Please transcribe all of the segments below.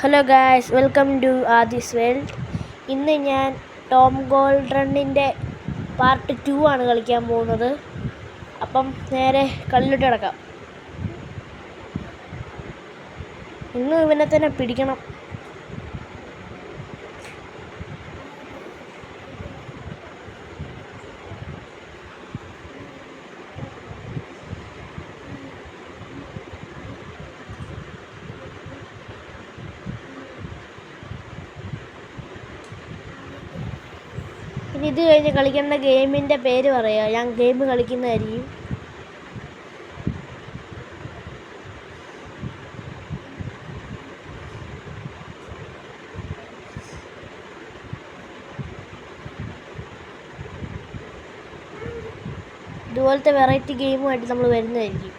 Hello guys, welcome to Adi's world. ഇന്ന് ഞാൻ Tom gold റണ്ണിൻ്റെ part 2 ആണ് കളിക്കാൻ പോകുന്നത്. അപ്പം നേരെ കളിയിലോട്ട് കിടക്കാം. ഇന്നും ഇവനെ തന്നെ പിടിക്കണം. ഇനി ഇത് കഴിഞ്ഞ് കളിക്കേണ്ട ഗെയിമിൻ്റെ പേര് പറയാം. ഞാൻ ഗെയിം കളിക്കുന്നതായിരിക്കും. ഇതുപോലത്തെ വെറൈറ്റി ഗെയിമുമായിട്ട് നമ്മൾ വരുന്നതായിരിക്കും.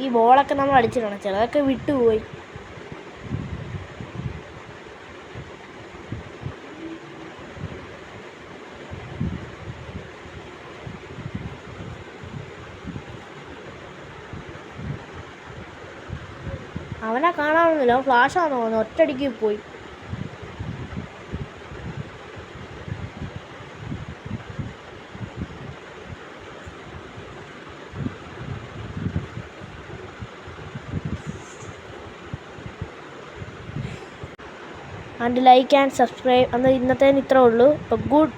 ഈ ബോളൊക്കെ നമ്മൾ അടിച്ചിടണം, ചിലതൊക്കെ വിട്ടുപോയി. അവനെ കാണാനൊന്നുമില്ല, അവൻ ഫ്ലാഷാന്ന് തോന്നുന്നു. ഒറ്റയടിക്ക് പോയി. And like and subscribe. അന്ന് ഇന്നത്തേന് ഇത്രേ ഉള്ളൂ. അപ്പോൾ ഗുഡ്